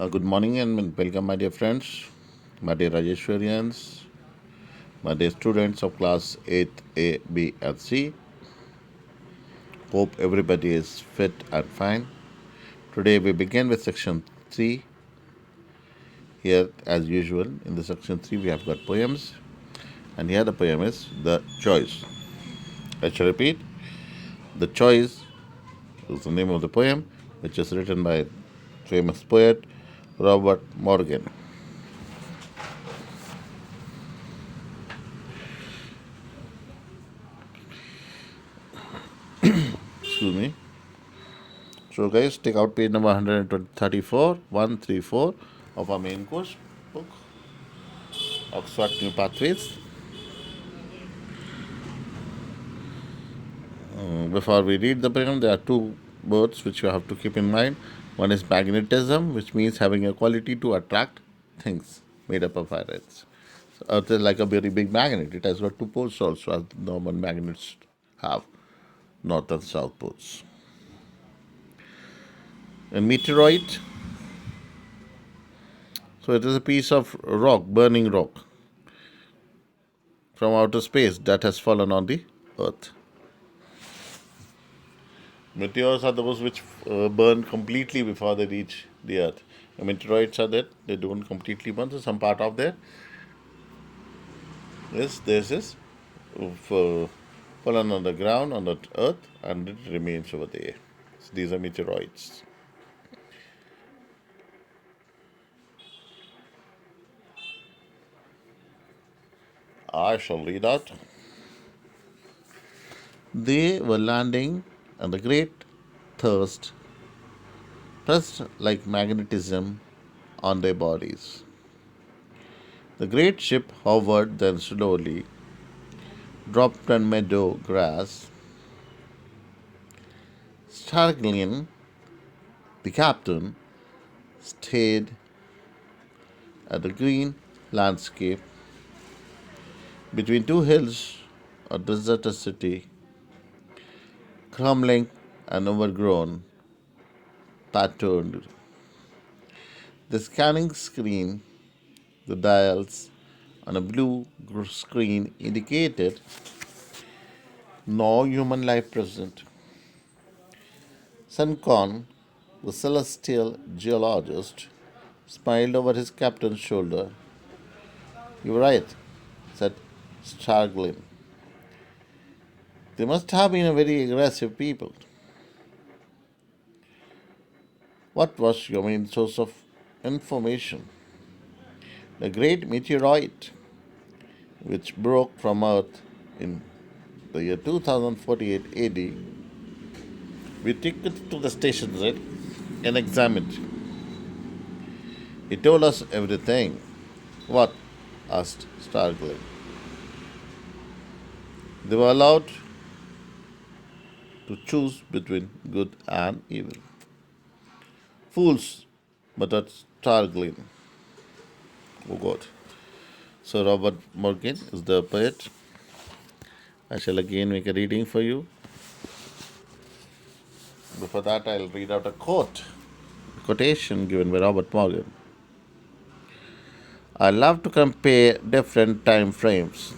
Good morning and welcome, my dear friends, my dear Rajeshwarians, my dear students of class 8A, B, and C. Hope everybody is fit and fine. Today we begin with section 3. Here, as usual, in the section 3, we have got poems, and here the poem is The Choice. I shall repeat The Choice is the name of the poem, which is written by famous poet Robert Morgan. Excuse me. So, guys, take out page number 134 of our main course book, Oxford New Pathways. Before we read the poem, there are two words which you have to keep in mind. One is magnetism, which means having a quality to attract things made up of ions. So Earth is like a very big magnet. It has got two poles also, as normal magnets have, north and south poles. A meteoroid, so it is a piece of rock, burning rock from outer space that has fallen on the Earth. Meteors are those which burn completely before they reach the Earth. The meteoroids are that they don't completely burn, so some part of there is this is fallen on the ground on the Earth and it remains over there. So these are meteoroids. I shall read out. They were landing, and the great thirst pressed like magnetism on their bodies. The great ship hovered, then slowly dropped on meadow grass. Stargling, the captain, stared at the green landscape between two hills, a deserted city, crumbling and overgrown, patterned. The scanning screen, the dials on a blue screen indicated no human life present. Suncon, the celestial geologist, smiled over his captain's shoulder. "You're right," said Stargling. "They must have been a very aggressive people. What was your main source of information?" "The great meteorite which broke from Earth in the year 2048 AD. We took it to the station, right, and examined it. He told us everything." "What?" asked Stargling. "They were allowed to choose between good and evil." "Fools," muttered Stargling. Oh God. So Robert Morgan is the poet. I shall again make a reading for you. Before that, I'll read out a quotation given by Robert Morgan. "I love to compare different time frames.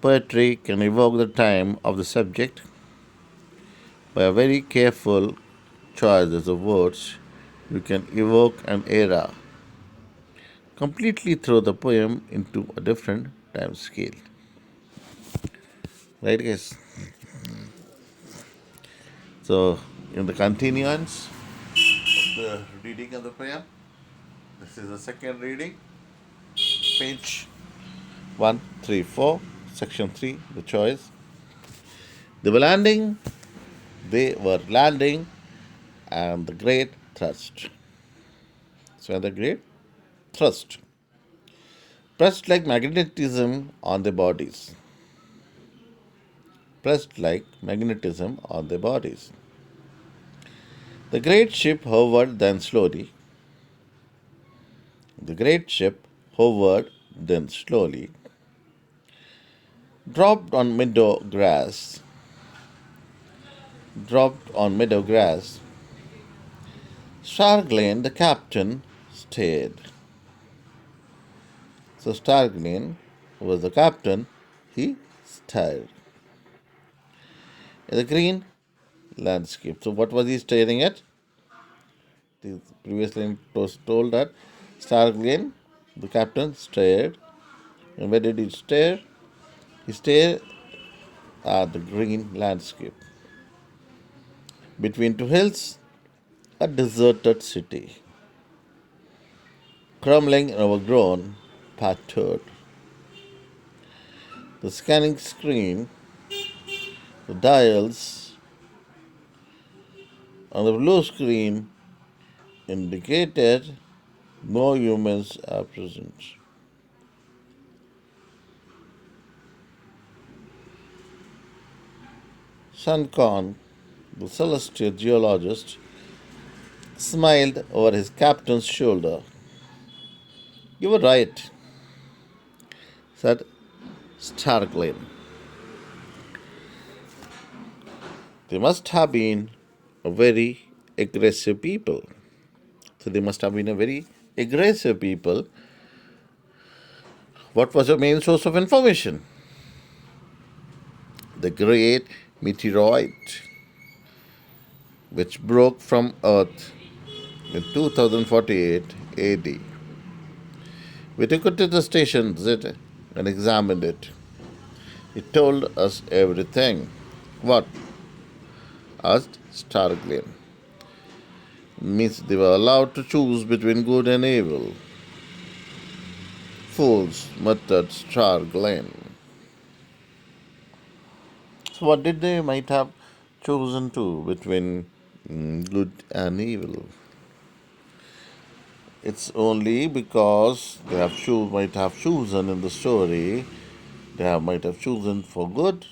Poetry can evoke the time of the subject by a very careful choices of words. You can evoke an era, completely throw the poem into a different time scale." Right, guys? So, in the continuance of the reading of the poem, this is the second reading, page 134, section 3, the choice. They were landing, and the great thrust. So, the great thrust pressed like magnetism on their bodies. Pressed like magnetism on their bodies. The great ship hovered, then slowly. The great ship hovered, then slowly dropped on meadow grass. Starglen, the captain, stared. So Starglen was the captain. He stared at the green landscape. So what was he staring at? The previous line was told that Starglen, the captain, stared. And where did he stare? He stared at the green landscape. Between two hills, a deserted city, crumbling and overgrown, pattered. The scanning screen, the dials on the blue screen indicated no humans are present. Sankon, the celestial geologist, smiled over his captain's shoulder. You were right, said Starklin. They must have been a very aggressive people. So they must have been a very aggressive people. What was your main source of information? The great meteorite which broke from Earth in 2048 AD. We took it to the station and examined it. It told us everything. What? Asked Starglen. Means they were allowed to choose between good and evil. Fools, muttered Starglen. So what did they might have chosen to between good and evil? It's only because they might have chosen in the story, might have chosen for good.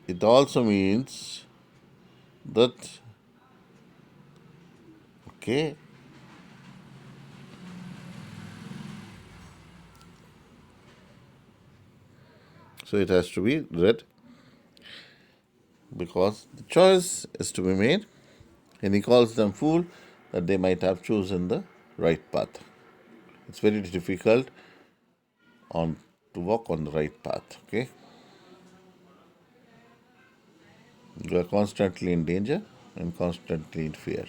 It also means that, okay, so it has to be read because the choice is to be made, and he calls them fool that they might have chosen the right path. It's very difficult on to walk on the right path. Okay, you are constantly in danger and constantly in fear.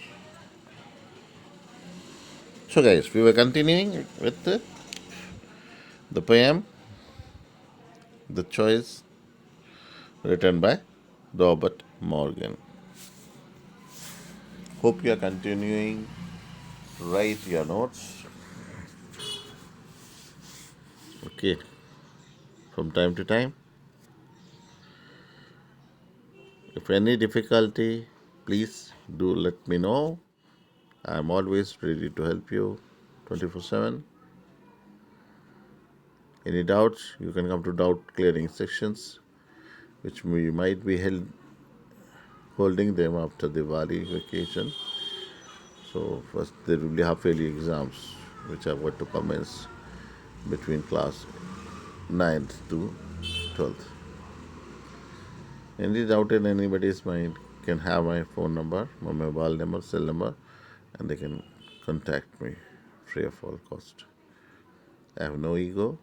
So, guys, we were continuing with the poem, The Choice, written by Robert Morgan. Hope you are continuing to write your notes. Okay, from time to time. If any difficulty, please do let me know. I'm always ready to help you 24/7. Any doubts, you can come to doubt clearing sections, which we might be holding them after the Diwali vacation. So, first, there will be half yearly exams, which are going to commence between class 9th to 12th. Any doubt in anybody's mind can have my phone number, my mobile number, cell number, and they can contact me free of all cost. I have no ego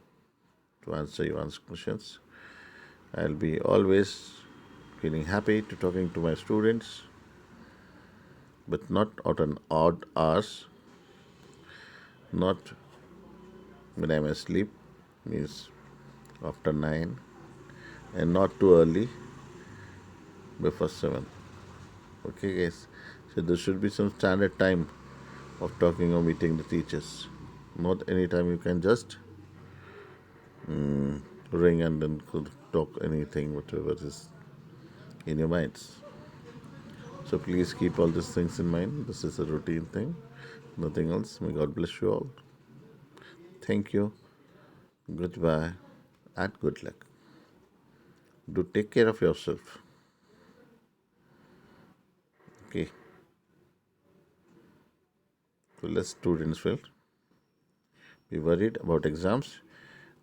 to answer your questions. I'll be always feeling happy to talking to my students, but not at an odd hours, not when I'm asleep, means after 9, and not too early before 7. Okay, guys. So there should be some standard time of talking or meeting the teachers. Not any time you can just ring and then could talk anything, whatever is in your minds. So please keep all these things in mind. This is a routine thing, nothing else. May God bless you all. Thank you. Goodbye and good luck. Do take care of yourself. Okay. So less students will be worried about exams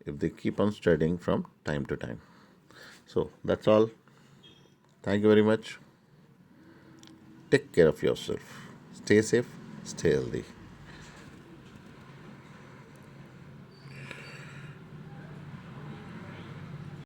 if they keep on studying from time to time. So that's all. Thank you very much. Take care of yourself. Stay safe, stay healthy.